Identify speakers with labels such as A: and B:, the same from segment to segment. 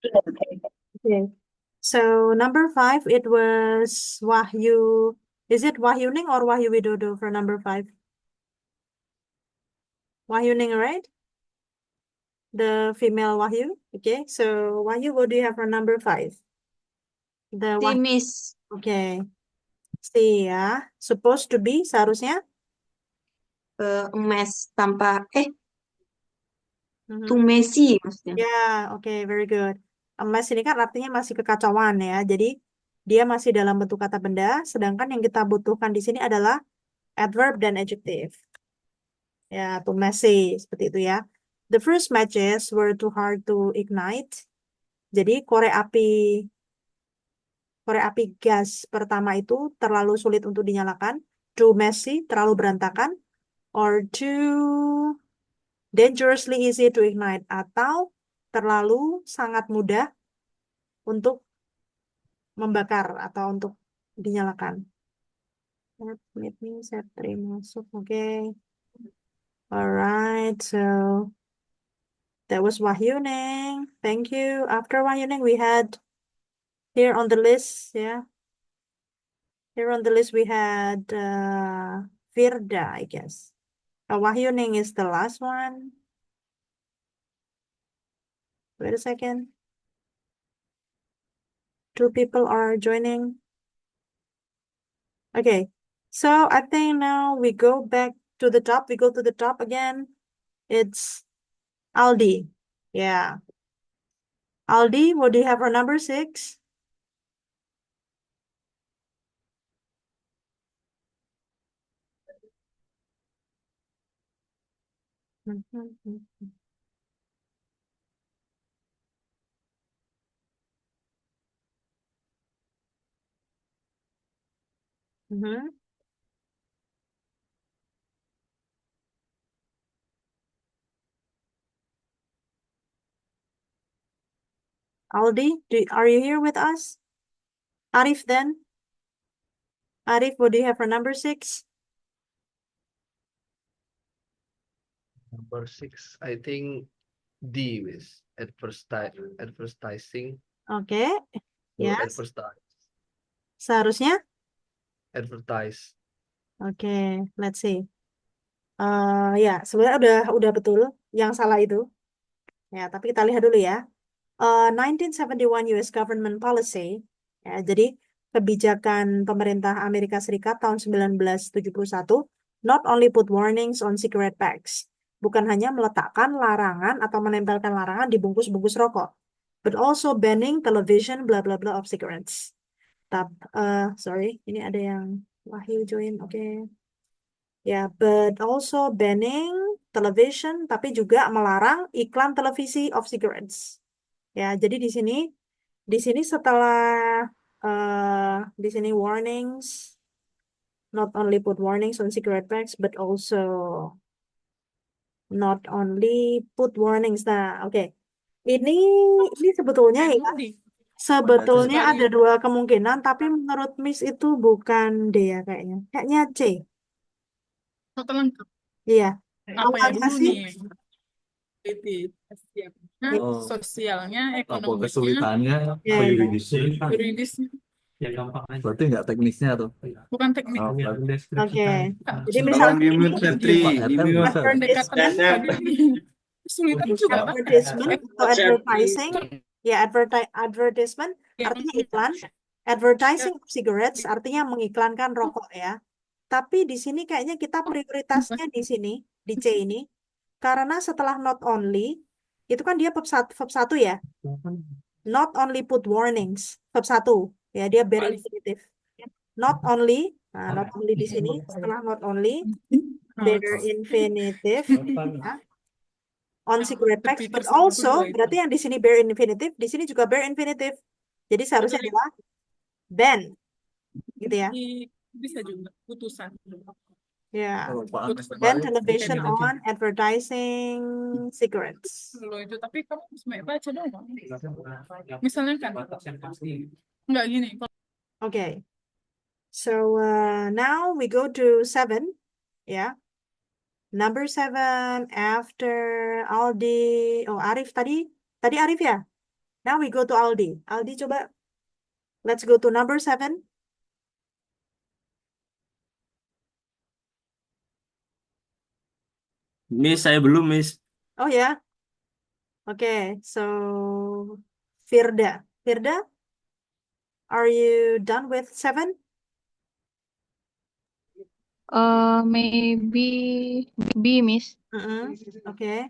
A: Okay. So number 5, it was Wahyu. Is it Wahyuning or Wahyu Widodo for number 5? Wahyuning, right? The female Wahyu. Okay. So Wahyu, what do you have for number 5? The
B: Si
A: Wahyu.
B: Miss.
A: Okay. Si ya. Supposed to be seharusnya.
B: Emes tanpa
A: Mhm.
B: to Messi maksudnya.
A: Ya, oke, very good. Emas ini kan artinya masih kekacauan ya. Jadi dia masih dalam bentuk kata benda, sedangkan yang kita butuhkan di sini adalah adverb dan adjective. Ya, to messy seperti itu ya. The first matches were too hard to ignite. Jadi korek api gas pertama itu terlalu sulit untuk dinyalakan. Too messy, terlalu berantakan. Or too dangerously easy to ignite. Atau terlalu sangat mudah untuk membakar atau untuk dinyalakan. Let me set 3 masuk. Oke. Alright, so that was Wahyuning. Thank you. After Wahyuning, we had here on the list, yeah. Here on the list, we had Firda, I guess. Wahyuning is the last one. Wait a second. 2 people are joining. Okay, so I think now we go back to the top. We go to the top again. It's Aldi. Yeah. Aldi, what do you have for number 6? Mhm. Aldi, are you here with us? Arif then? Arif, what do you have for number 6?
C: Number 6, I think D is advertising.
A: Okay. Yes.
C: Advertise.
A: Seharusnya?
C: Advertise.
A: Okay, let's see. Ya, sebenarnya udah betul yang salah itu. Ya, tapi kita lihat dulu ya. 1971 US government policy. Ya, jadi kebijakan pemerintah Amerika Serikat tahun 1971 not only put warnings on cigarette packs. Bukan hanya meletakkan larangan atau menempelkan larangan di bungkus-bungkus rokok, but also banning television bla bla bla of cigarettes. Sorry, ini ada yang Wahyu join. Oke. Ya, but also banning television, tapi juga melarang iklan televisi of cigarettes. Ya, jadi di sini setelah di sini warnings, not only put warnings on cigarette packs, but also not only put warnings. Nah, oke. Ini sebetulnya ya, sebetulnya ada 2 kemungkinan, tapi menurut Miss itu bukan D ya kayaknya. Kayaknya C.
D: Kata lengkap.
A: Iya.
D: Apa ya
A: Awalnya
D: dulu
A: sih,
D: nih?
C: Oh.
D: Sosialnya,
C: Apa
D: ekonominya,
C: kesulitannya?
A: ya,
D: yuridisnya.
C: Ya gampang aja. Berarti nggak teknisnya tuh.
D: Bukan teknik.
A: oke. Jadi
C: Tolong
A: misalnya
C: di-mute, Febri. Di-mute.
D: Pendekatan tadi kesulitan juga.
A: advertisement atau advertising, ya advertisement artinya iklan, advertising of cigarettes artinya mengiklankan rokok ya. Tapi di sini kayaknya kita prioritasnya di sini di C ini karena setelah not only itu kan dia verb 1 ya. Not only put warnings, verb 1 ya, dia bare infinitive. Not only, not only di sini setelah not only bare infinitive ya, on cigarette packs, but also berarti yang di sini bare infinitive, di sini juga bare infinitive. Jadi seharusnya adalah ban, gitu ya.
D: Bisa juga putusan.
A: Ya,
D: Putusan.
A: ban television on advertising cigarettes.
D: Loh itu, tapi kamu harus baca dong. Misalnya kan, nggak gini.
A: Okay. So now we go to 7, yeah. Number 7 after Aldi. Oh, Arif tadi Arif ya? Now we go to Aldi. Aldi coba, let's go to number 7.
E: Miss, saya belum, Miss.
A: Oh ya, okay. So Firda, are you done with 7?
F: Maybe B, Miss.
A: Okay.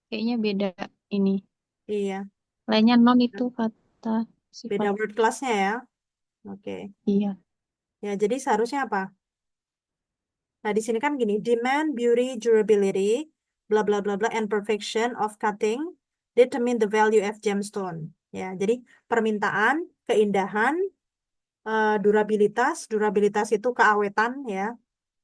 F: Kayaknya beda ini.
A: Iya,
F: Lainnya non itu kata
A: beda
F: sifat.
A: word class-nya ya. Oke.
F: Iya.
A: Ya, jadi seharusnya apa? Nah, di sini kan gini, demand, beauty, durability, bla bla bla bla, and perfection of cutting determine the value of gemstone. Ya, jadi permintaan, keindahan, durabilitas itu keawetan ya.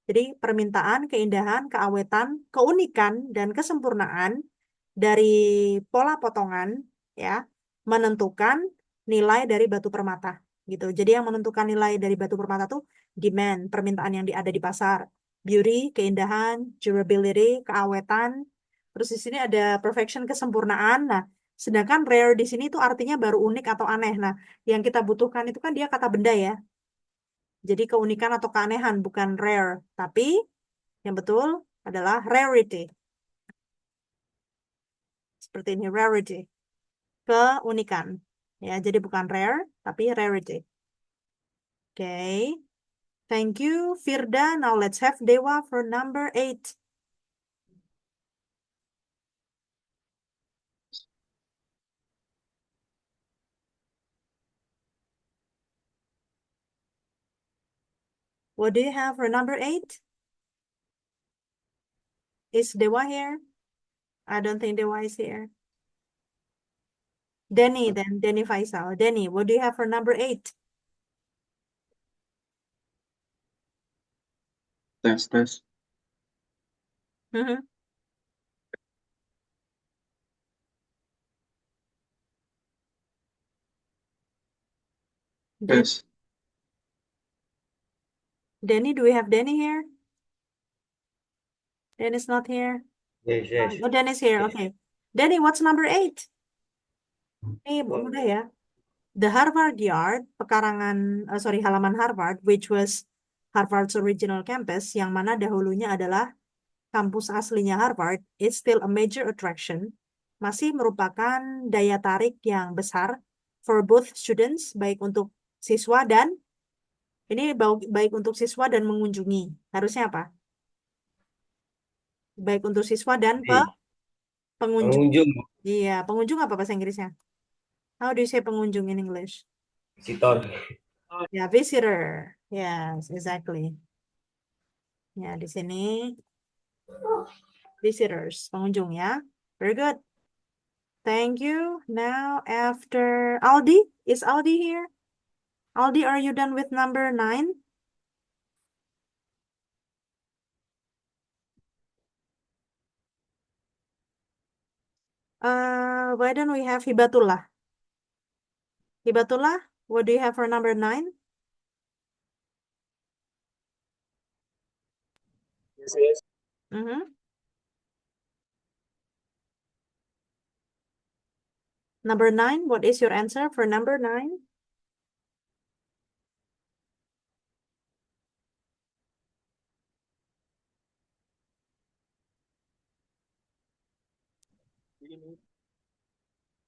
A: Jadi permintaan, keindahan, keawetan, keunikan, dan kesempurnaan dari pola potongan ya menentukan nilai dari batu permata gitu. Jadi yang menentukan nilai dari batu permata tuh demand, permintaan yang ada di pasar, beauty, keindahan, durability, keawetan. Terus di sini ada perfection, kesempurnaan. Nah, sedangkan rare di sini itu artinya baru unik atau aneh. Nah, yang kita butuhkan itu kan dia kata benda ya. Jadi keunikan atau keanehan bukan rare, tapi yang betul adalah rarity. Seperti ini, rarity. Keunikan. Ya, jadi bukan rare, tapi rarity. Okay. Thank you, Firda. Now let's have Dewa for number 8. What do you have for number 8? Is Dewa here? I don't think Dewa is here. Denny then, Denny Faisal. Denny, what do you have for number 8?
E: Tes.
A: Mhm. Den-
E: Tes.
A: Denny, do we have Denny here? Denny's not here.
G: Yes.
A: Oh, Denny's here. Okay. Denny, what's number 8? Ini mudah ya. The Harvard Yard, halaman Harvard, which was Harvard's original campus, yang mana dahulunya adalah kampus aslinya Harvard, is still a major attraction, masih merupakan daya tarik yang besar for both students, baik untuk siswa dan, ini baik untuk siswa dan mengunjungi. Harusnya apa? Baik untuk siswa dan pengunjung.
G: Pengunjung,
A: Iya, pengunjung apa bahasa Inggrisnya? How do you say pengunjung in English?
G: visitor.
A: Ya, visitor. Yes, exactly. Ya, di sini visitors, pengunjung ya. Very good. Thank you. Now after Aldi, is Aldi here? Aldi, are you done with number 9? Why don't we have Hibatullah? Hibatullah, what do you have for number 9?
G: Yes.
A: Number 9, what is your answer for number 9?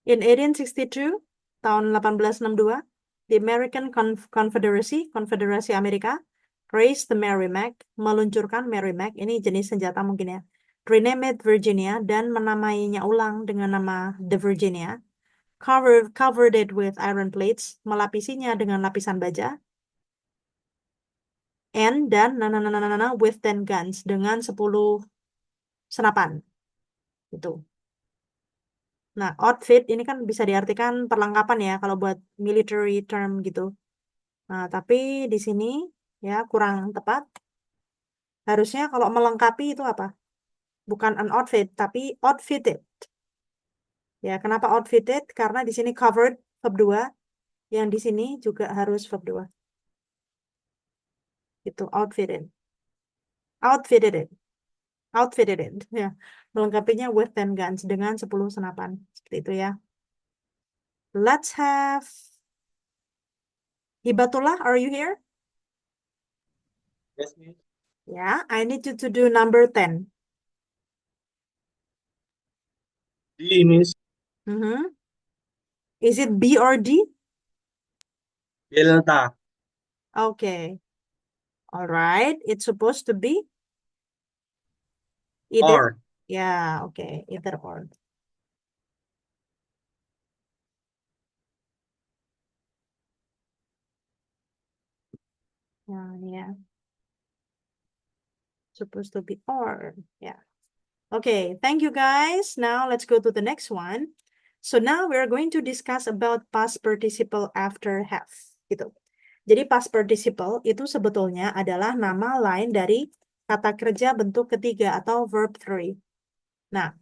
A: In 1862, tahun 1862, the American Confederacy, Konfederasi Amerika, raised the Merrimack, meluncurkan Merrimack, ini jenis senjata mungkin ya, renamed Virginia, dan menamainya ulang dengan nama The Virginia, covered it with iron plates, melapisinya dengan lapisan baja, and dan with 10 guns, dengan 10 senapan. Itu. Nah, outfit ini kan bisa diartikan perlengkapan ya kalau buat military term gitu. Nah, tapi di sini ya kurang tepat. Harusnya kalau melengkapi itu apa? Bukan an outfit, tapi outfitted. Ya, kenapa outfitted? Karena di sini covered verb 2, yang di sini juga harus verb 2. Itu outfitted. Outfitted it. Outfitted it. Ya. melengkapinya with 10 guns, dengan 10 senapan. Seperti itu ya. Let's have Hibatullah, are you here?
G: Yes, Miss.
A: Yeah, I need you to do number 10.
E: D, Miss.
A: Mhm. Is it B or D?
E: Delta.
A: Okay. All right. It's supposed to be either.
E: R.
A: Yeah, okay. Either or. Yeah. Supposed to be or. Yeah. Okay, thank you guys. Now let's go to the next one. So now we're going to discuss about past participle after have. Gitu. Jadi past participle itu sebetulnya adalah nama lain dari kata kerja bentuk ketiga atau verb three. Nah,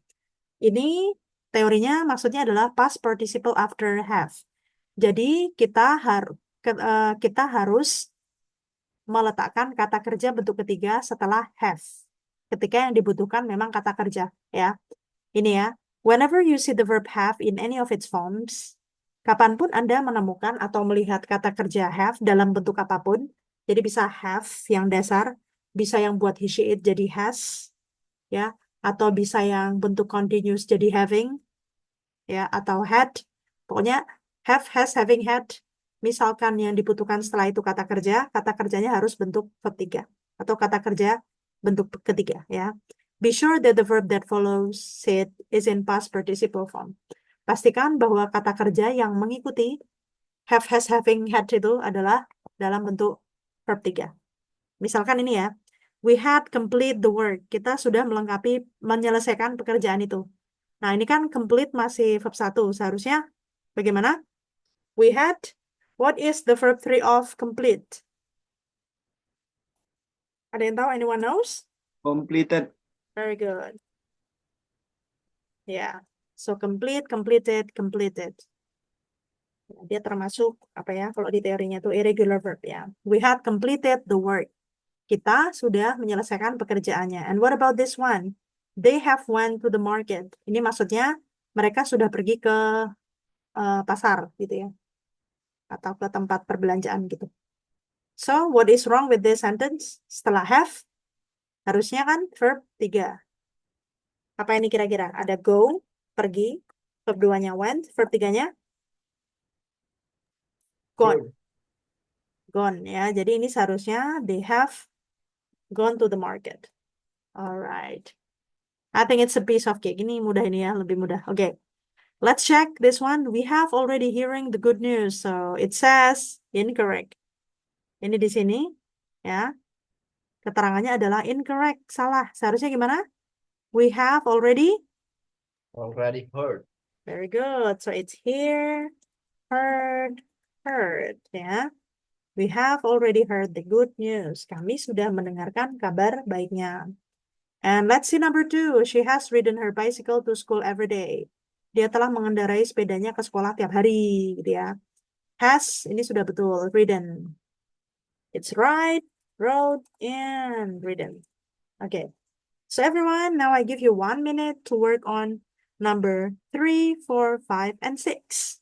A: ini teorinya maksudnya adalah past participle after have. Jadi kita harus meletakkan kata kerja bentuk ketiga setelah have. Ketika yang dibutuhkan memang kata kerja, ya. Ini ya. Whenever you see the verb have in any of its forms, kapanpun Anda menemukan atau melihat kata kerja have dalam bentuk apapun, jadi bisa have yang dasar, bisa yang buat he, she, it jadi has, ya, atau bisa yang bentuk continuous jadi having, ya, atau had. Pokoknya have, has, having, had. Misalkan yang dibutuhkan setelah itu kata kerja, kata kerjanya harus bentuk verb 3 atau kata kerja bentuk ketiga, ya. Be sure that the verb that follows it is in past participle form. Pastikan bahwa kata kerja yang mengikuti have, has, having, had itu adalah dalam bentuk verb 3. Misalkan ini ya, we had complete the work. Kita sudah menyelesaikan pekerjaan itu. Nah, ini kan complete masih verb 1. Seharusnya bagaimana? We had, what is the verb 3 of complete? Ada yang tahu? Anyone knows?
E: Completed.
A: Very good. Yeah. So complete, completed, completed. Dia termasuk apa ya? Kalau di teorinya itu irregular verb ya. We had completed the work. Kita sudah menyelesaikan pekerjaannya. And what about this one? They have went to the market. Ini maksudnya mereka sudah pergi ke pasar gitu ya. Atau ke tempat perbelanjaan gitu. So, what is wrong with this sentence? Setelah have, harusnya kan verb 3. Apa ini kira-kira? Ada go, pergi, verb 2-nya went, verb 3-nya gone. Gone ya. Jadi ini seharusnya they have gone to the market. Alright. I think it's a piece of cake. Ini mudah ini ya, lebih mudah. Okay. Let's check this one. We have already hearing the good news. So it says incorrect. Ini di sini ya. Keterangannya adalah incorrect, salah. Seharusnya gimana? We have already.
G: Already heard.
A: Very good. So it's here, heard, heard ya. We have already heard the good news. Kami sudah mendengarkan kabar baiknya. And let's see number 2. She has ridden her bicycle to school every day. Dia telah mengendarai sepedanya ke sekolah tiap hari, gitu ya. Has, ini sudah betul, ridden. It's right, rode, and ridden. Okay. So everyone, now I give you 1 minute to work on number 3, 4, 5, and 6.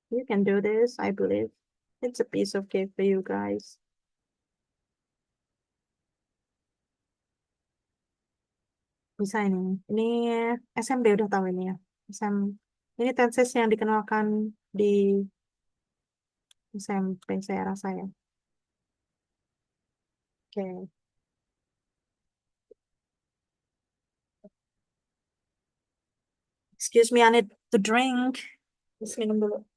A: You can do this, I believe. It's a piece of cake for you guys. Bisa ini. Ini SMP udah tahu ini ya. Ini tenses yang dikenalkan di SMP saya rasa ya. Oke. Excuse me, I need to drink. Terus minum dulu.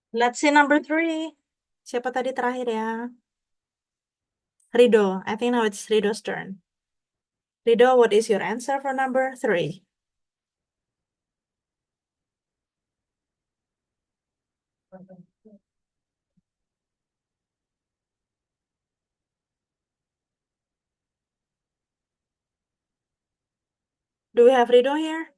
A: Let's see number 3. Siapa tadi terakhir ya? Rido. I think now it's Rido's turn. Rido, what is your answer for number 3? Do we have Rido here?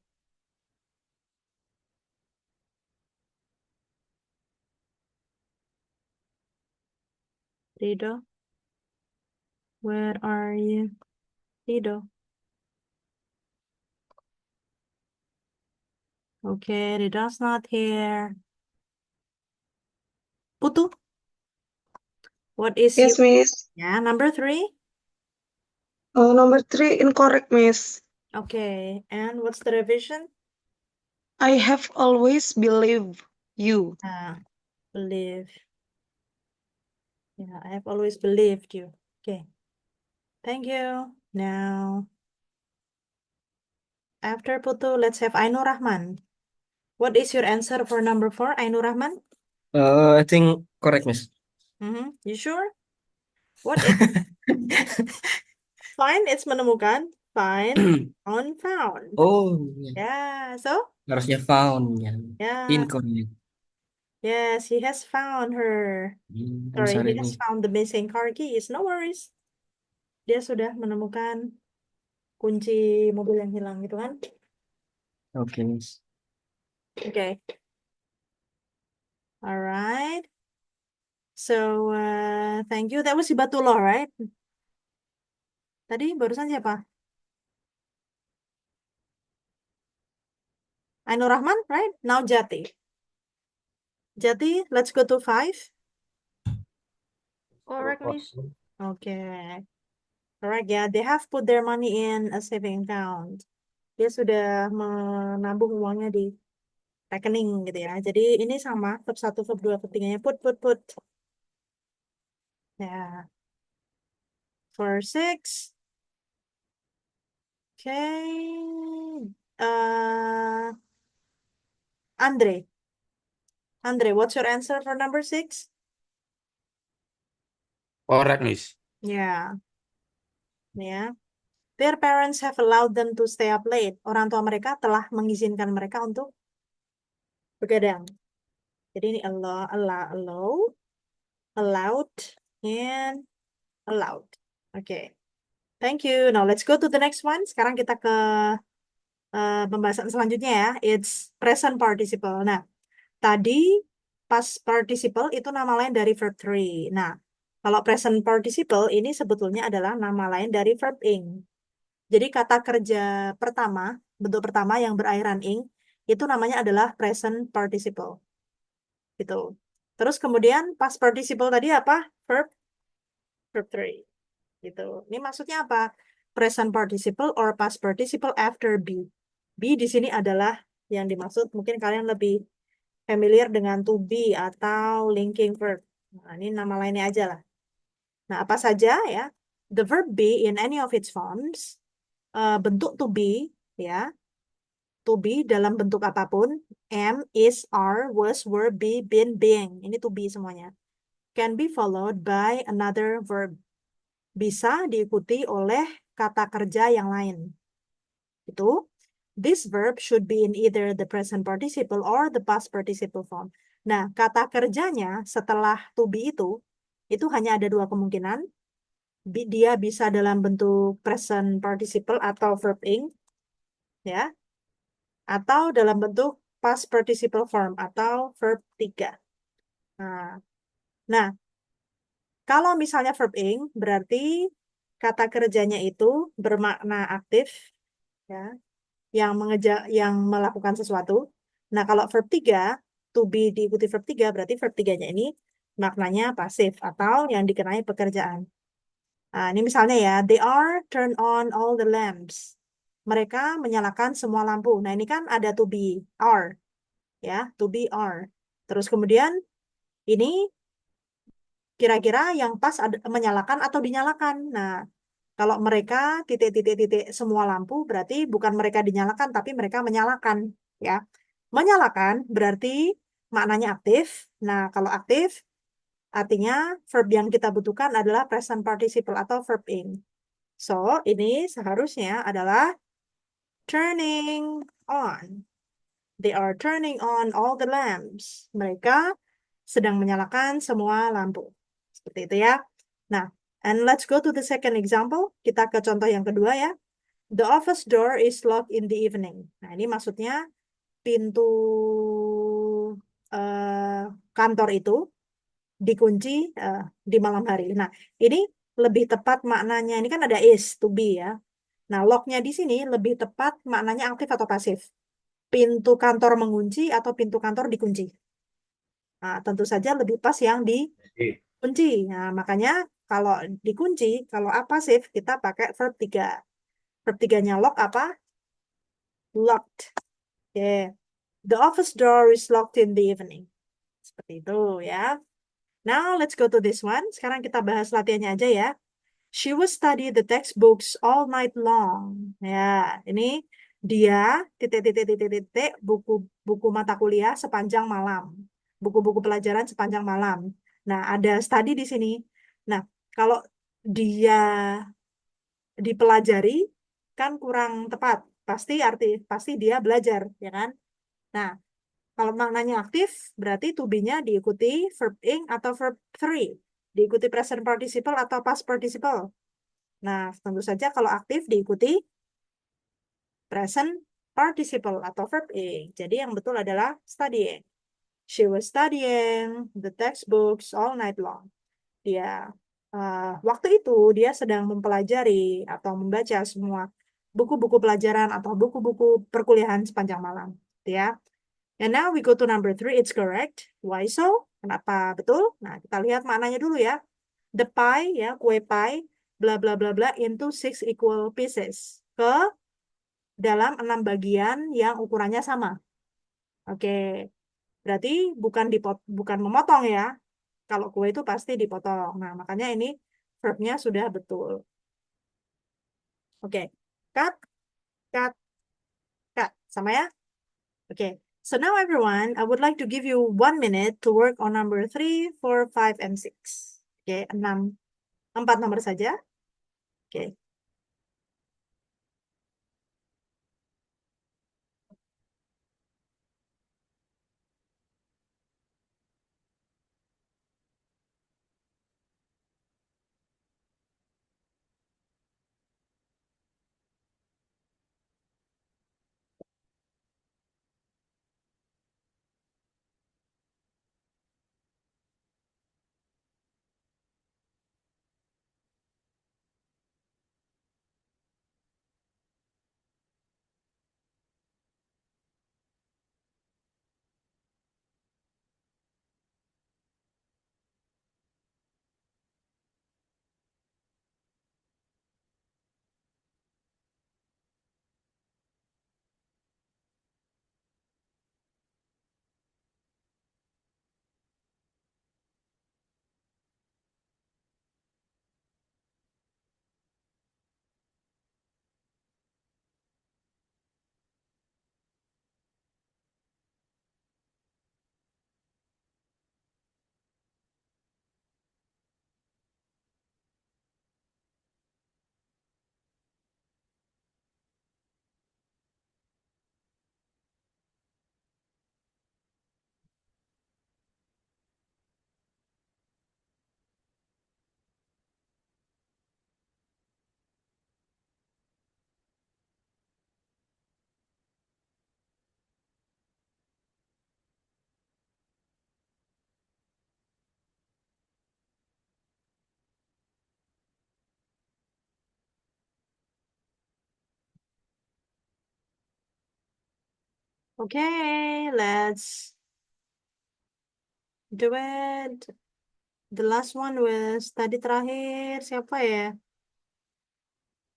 A: Rido? Where are you? Rido. Okay, Rido's not here. Putu? What is
B: Yes,
A: your
B: Miss.
A: number 3?
B: Oh, number 3 incorrect, Miss.
A: Okay, and what's the revision?
B: I have always believed you.
A: Believe. Yeah, I have always believed you. Okay. Thank you. Now, after Putu, let's have Ainur Rahman. What is your answer for number 4, Ainur Rahman?
H: I think correct, Miss.
A: You sure? What is find? It's menemukan. Find, found.
H: Oh,
A: Yeah, so?
H: harusnya found ya.
A: Yeah.
H: Incorrect.
A: Yes, he has found her.
H: I'm
A: Sorry,
H: sorry,
A: he has
H: Miss.
A: found the missing car keys. No worries. Dia sudah menemukan kunci mobil yang hilang gitu kan?
H: Okay, Miss.
A: Okay. All right. So, thank you. That was Hibatullah, right? Tadi barusan siapa? Ainur Rahman, right? Now Jati. Jati, let's go to 5.
B: Correct, Miss.
A: Okay. Correct, yeah. They have put their money in a saving account. Dia sudah menabung uangnya di rekening gitu ya. Jadi ini sama, verb 1, verb 2, verb 3-nya put. Ya. For 6. Okay. Andre. Andre, what's your answer for number 6?
I: Correct, Miss.
A: Yeah. Yeah. Their parents have allowed them to stay up late. Orang tua mereka telah mengizinkan mereka untuk begadang. Jadi ini allow, allowed, and allowed. Okay. Thank you. Now let's go to the next one. Sekarang kita ke pembahasan selanjutnya ya. It's present participle. Nah, tadi past participle itu nama lain dari verb 3. Nah, kalau present participle ini sebetulnya adalah nama lain dari verb ing. Jadi kata kerja pertama, bentuk pertama yang berakhiran ing, itu namanya adalah present participle. Gitu. Terus kemudian past participle tadi apa? Verb 3. Gitu. Ini maksudnya apa? Present participle or past participle after be. Be di sini adalah yang dimaksud, mungkin kalian lebih familiar dengan to be atau linking verb. Nah, ini nama lainnya aja lah. Nah, apa saja ya? The verb be in any of its forms, bentuk to be, ya. To be dalam bentuk apapun, am, is, are, was, were, be, been, being. Ini to be semuanya. Can be followed by another verb. Bisa diikuti oleh kata kerja yang lain. Itu. This verb should be in either the present participle or the past participle form. Nah, kata kerjanya setelah to be itu itu hanya ada dua kemungkinan. Dia bisa dalam bentuk present participle atau verb ing, ya, atau dalam bentuk past participle form atau verb 3. Nah, nah, kalau misalnya verb ing berarti kata kerjanya itu bermakna aktif, ya, yang melakukan sesuatu. Nah, kalau verb 3 to be diikuti verb 3 berarti verb 3-nya ini maknanya pasif atau yang dikenai pekerjaan. Nah, ini misalnya ya, they are turn on all the lamps. Mereka menyalakan semua lampu. Nah, ini kan ada to be, are, ya, to be are. Terus kemudian ini kira-kira yang pas menyalakan atau dinyalakan. Nah, kalau mereka titik-titik-titik semua lampu berarti bukan mereka dinyalakan tapi mereka menyalakan, ya. Menyalakan berarti maknanya aktif. Nah, kalau aktif artinya verb yang kita butuhkan adalah present participle atau verb ing. So, ini seharusnya adalah turning on. They are turning on all the lamps. Mereka sedang menyalakan semua lampu. Seperti itu ya. Nah, and let's go to the second example. Kita ke contoh yang kedua ya. The office door is locked in the evening. Nah, ini maksudnya pintu kantor itu dikunci di malam hari. Nah, ini lebih tepat maknanya. Ini kan ada is, to be ya. Nah, lock-nya di sini lebih tepat maknanya aktif atau pasif. Pintu kantor mengunci atau pintu kantor dikunci. Nah, tentu saja lebih pas yang dikunci. Nah, makanya kalau dikunci, kalau pasif, kita pakai verb 3. Verb 3-nya lock apa? Locked. Oke. The office door is locked in the evening. Seperti itu ya. Now, let's go to this one. Sekarang kita bahas latihannya aja ya. She will study the textbooks all night long. Ya, ini dia titik-titik-titik-titik buku mata kuliah sepanjang malam. Buku-buku pelajaran sepanjang malam. Nah, ada study di sini. Nah, kalau dia dipelajari kan kurang tepat. Pasti dia belajar, ya kan? Nah, kalau maknanya aktif, berarti to be-nya diikuti verb ing atau verb 3. Diikuti present participle atau past participle. Nah, tentu saja kalau aktif diikuti present participle atau verb ing. Jadi yang betul adalah studying. She was studying the textbooks all night long. Dia waktu itu dia sedang mempelajari atau membaca semua buku-buku pelajaran atau buku-buku perkuliahan sepanjang malam. Ya. And now we go to number 3. It's correct. Why so? Kenapa betul? Nah, kita lihat maknanya dulu ya. The pie, ya, kue pie, bla bla bla bla, into 6 equal pieces. Ke dalam 6 bagian yang ukurannya sama. Oke. Berarti bukan memotong ya. Kalau kue itu pasti dipotong. Nah, makanya ini verb-nya sudah betul. Oke. Cut, cut, cut. Sama ya? Oke. So now everyone, I would like to give you 1 minute to work on number 3, 4, 5, and 6. Oke, 4 nomor saja. Oke. Okay, let's do it. The last one was tadi terakhir siapa ya?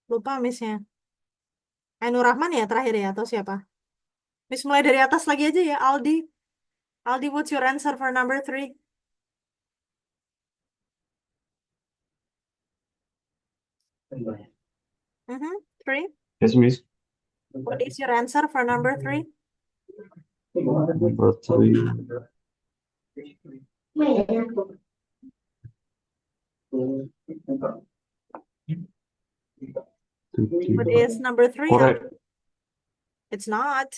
A: Lupa Miss-nya. Ainur Rahman ya terakhir ya atau siapa? Miss mulai dari atas lagi aja ya, Aldi. Aldi, what's your answer for number 3? Mm-hmm. 3.
E: Yes, Miss.
A: What is your answer for number 3?
E: Number 3.
A: What is number 3?
E: Correct.
A: It's not.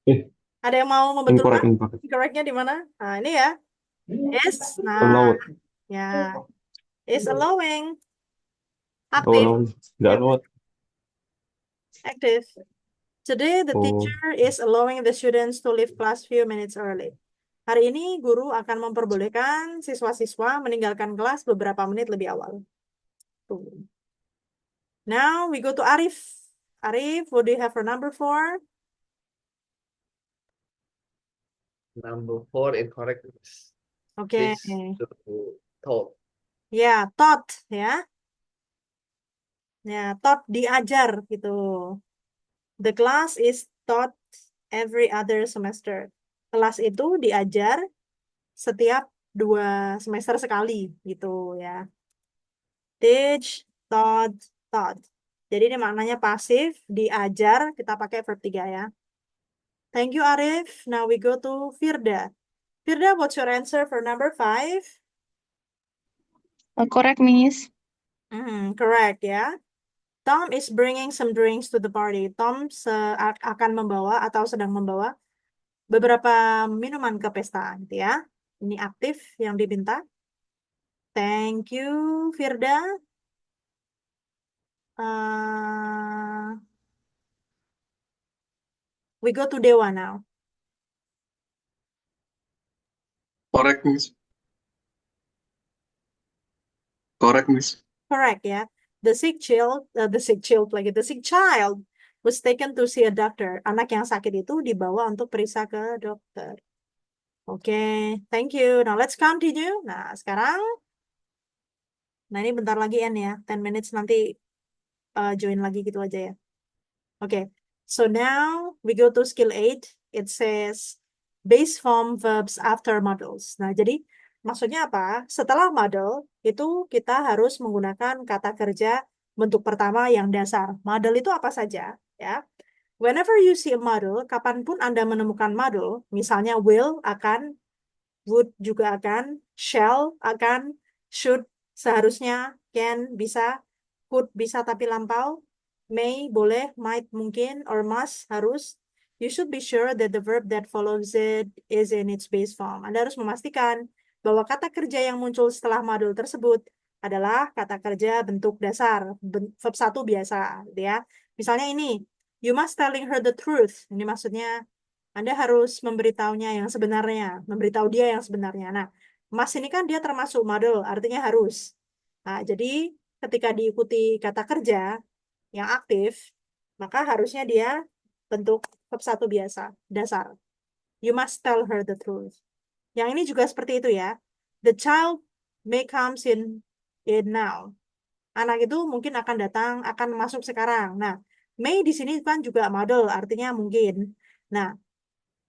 E: Eh,
A: Ada yang mau
E: incorrect,
A: membetulkan?
E: incorrect.
A: Correctnya di mana? Nah, ini ya. Is. Nah,
E: Allowed.
A: ya. Is allowing.
E: Oh,
A: Active.
E: no. Nggak allowed.
A: Active. Today, the
E: Oh,
A: teacher is allowing the students to leave class few minutes early. Hari ini, guru akan memperbolehkan siswa-siswa meninggalkan kelas beberapa menit lebih awal. Tuh. Now, we go to Arif. Arif, what do you have for number 4?
G: Number 4 incorrect.
A: Oke.
G: Please to taught.
A: Ya, taught ya. Ya, taught diajar gitu. The class is taught every other semester. Kelas itu diajar setiap 2 semester sekali gitu ya. Teach, taught, taught. Jadi ini maknanya pasif, diajar, kita pakai verb 3 ya. Thank you Arif. Now we go to Firda. Firda, what's your answer for number 5?
F: Correct, Miss.
A: Correct ya. Tom is bringing some drinks to the party. Tom akan membawa atau sedang membawa beberapa minuman ke pesta gitu ya. Ini aktif yang diminta. Thank you, Firda. We go to Dewa now.
E: correct, Miss. Correct, Miss.
A: Correct ya. The sick child was taken to see a doctor. Anak yang sakit itu dibawa untuk periksa ke dokter. Oke, thank you. Now let's continue. Nah, sekarang ini bentar lagi N ya. 10 minutes nanti join lagi gitu aja ya. Oke. So now we go to skill 8. It says base form verbs after models. Nah, jadi maksudnya apa? Setelah model itu kita harus menggunakan kata kerja bentuk pertama yang dasar. Model itu apa saja, ya? Whenever you see a model, kapanpun Anda menemukan model, misalnya will akan, would juga akan, shall akan, should seharusnya, can bisa, could bisa tapi lampau, may boleh, might mungkin, or must harus. You should be sure that the verb that follows it is in its base form. Anda harus memastikan bahwa kata kerja yang muncul setelah model tersebut adalah kata kerja bentuk dasar, verb 1 biasa, gitu ya. Misalnya ini, you must telling her the truth. Ini maksudnya Anda harus memberitahunya yang sebenarnya, memberitahu dia yang sebenarnya. Nah, must ini kan dia termasuk model, artinya harus. Nah, jadi ketika diikuti kata kerja yang aktif, maka harusnya dia bentuk verb 1 biasa, dasar. You must tell her the truth. Yang ini juga seperti itu ya. The child may comes in now. Anak itu mungkin akan datang, akan masuk sekarang. Nah, may di sini kan juga model, artinya mungkin. Nah,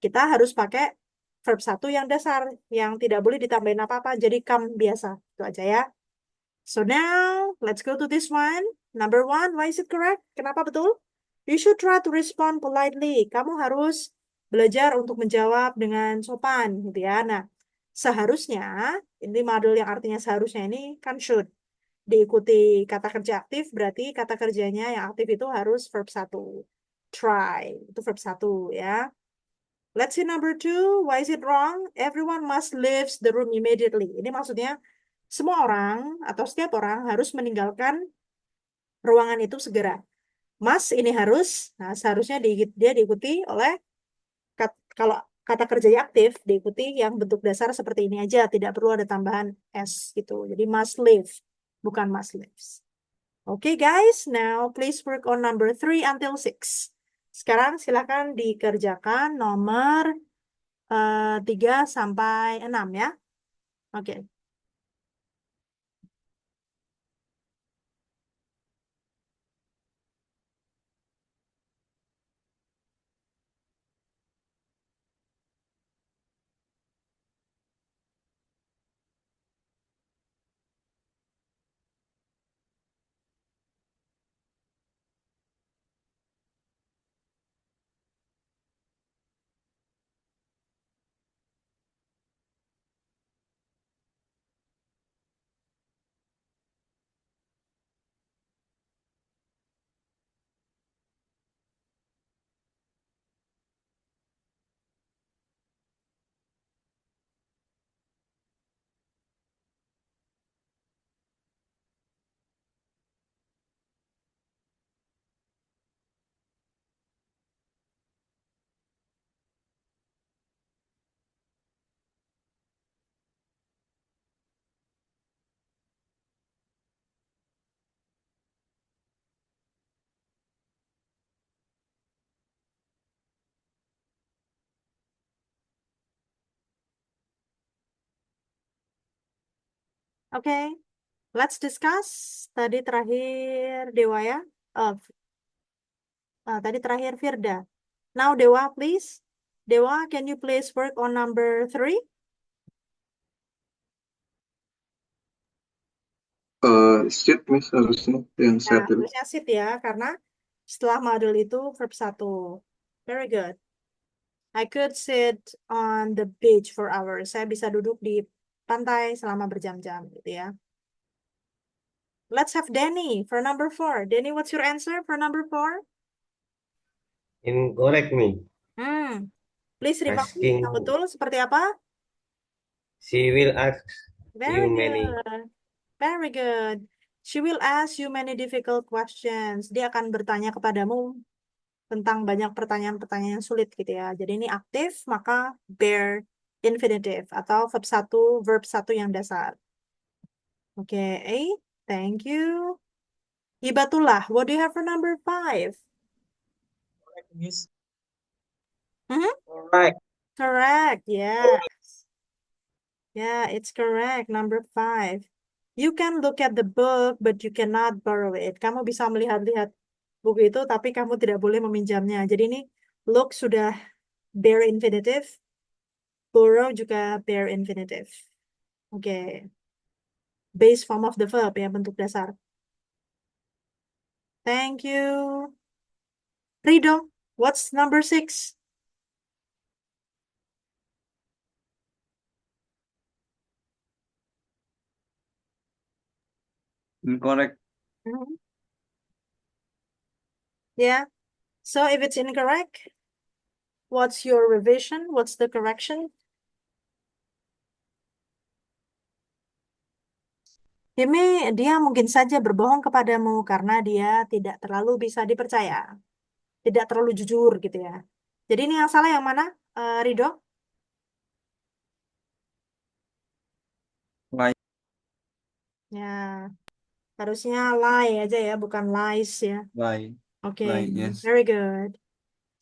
A: kita harus pakai verb 1 yang dasar, yang tidak boleh ditambahin apa-apa, jadi come biasa. Itu aja ya. So now, let's go to this one. Number 1, why is it correct? Kenapa betul? You should try to respond politely. Kamu harus belajar untuk menjawab dengan sopan, gitu ya. Nah, seharusnya, ini model yang artinya seharusnya ini kan should. Diikuti kata kerja aktif, berarti kata kerjanya yang aktif itu harus verb 1. Try, itu verb 1 ya. Let's see number 2. Why is it wrong? Everyone must leave the room immediately. Ini maksudnya semua orang atau setiap orang harus meninggalkan ruangan itu segera. Must ini harus. Nah, seharusnya dia diikuti oleh kalau kata kerjanya aktif diikuti yang bentuk dasar seperti ini aja. Tidak perlu ada tambahan S gitu. Jadi must leave, bukan must leaves. Okay guys, now please work on number 3 until 6. Sekarang silakan dikerjakan nomor 3 sampai 6 ya. Oke. Oke. Let's discuss. Tadi terakhir Dewa ya. Tadi terakhir Firda. Now Dewa, please. Dewa, can you please work on number 3?
E: Sit, Miss, harusnya yang
A: Ya,
E: saya tadi.
A: harusnya sit ya, karena setelah modul itu verb 1. Very good. I could sit on the beach for hours. Saya bisa duduk di pantai selama berjam-jam gitu ya. Let's have Danny for number 4. Danny, what's your answer for number 4?
G: Incorrect me.
A: Please remind me
G: Asking.
A: yang betul seperti apa?
G: She will ask
A: Very
G: you many.
A: good. Very good. She will ask you many difficult questions. Dia akan bertanya kepadamu tentang banyak pertanyaan-pertanyaan yang sulit gitu ya. Jadi ini aktif, maka bare infinitive atau verb 1 yang dasar. Oke, thank you. Hibatullah, what do you have for number 5?
B: Miss.
A: Mhm.
B: Correct.
A: Correct, yes. Yeah, it's correct. Number 5. You can look at the book, but you cannot borrow it. Kamu bisa melihat-lihat buku itu, tapi kamu tidak boleh meminjamnya. Jadi ini look sudah bare infinitive, borrow juga bare infinitive. Oke. Base form of the verb ya, bentuk dasar. Thank you. Rido, what's number 6?
C: Incorrect.
A: Yeah. So if it's incorrect, what's your revision? What's the correction? Ini dia mungkin saja berbohong kepadamu karena dia tidak terlalu bisa dipercaya. Tidak terlalu jujur gitu ya. Jadi ini yang salah yang mana, Rido?
H: Lie.
A: Ya, harusnya lie aja ya, bukan lies ya.
C: Lie.
A: Okay,
C: Lie, yes.
A: very good.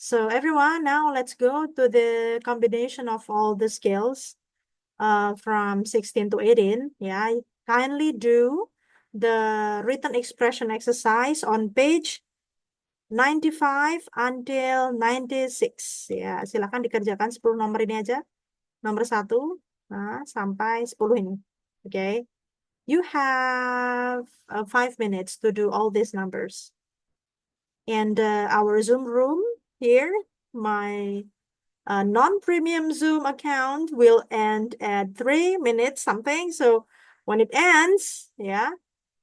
A: So everyone, now let's go to the combination of all the skills from 16 to 18. Yeah, kindly do the written expression exercise on page 95 until 96. Ya, silakan dikerjakan 10 nomor ini aja. Nomor 1 sampai 10 ini. Okay. You have 5 minutes to do all these numbers. And our Zoom room here, my non-premium Zoom account will end at 3 minutes something. So when it ends, yeah,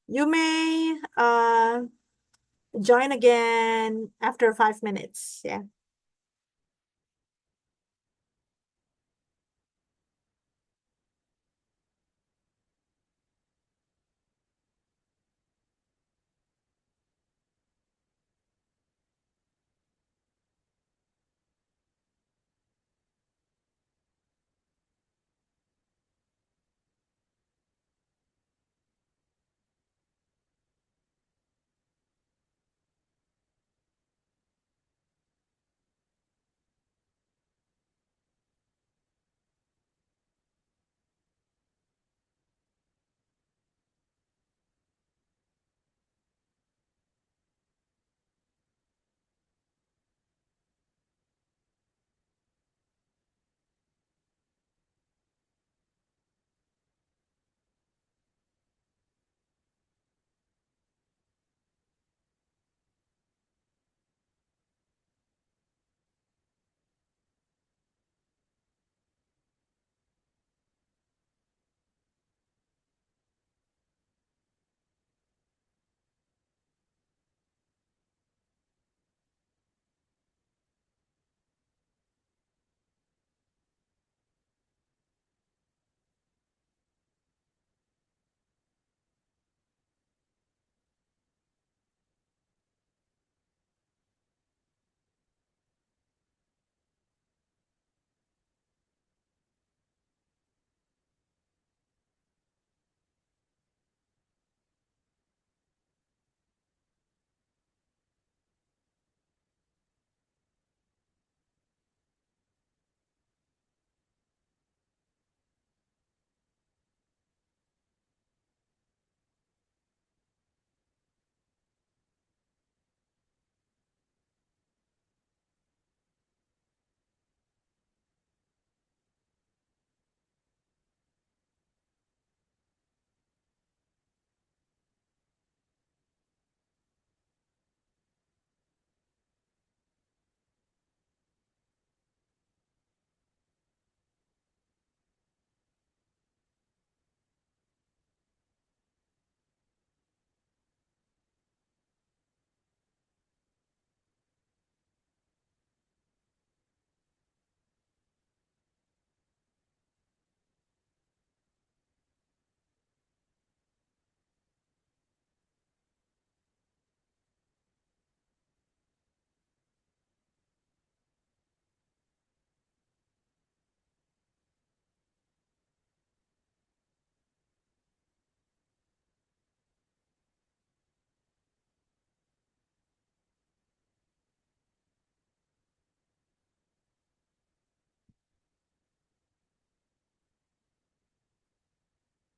A: you may join again after 5 minutes. Yeah.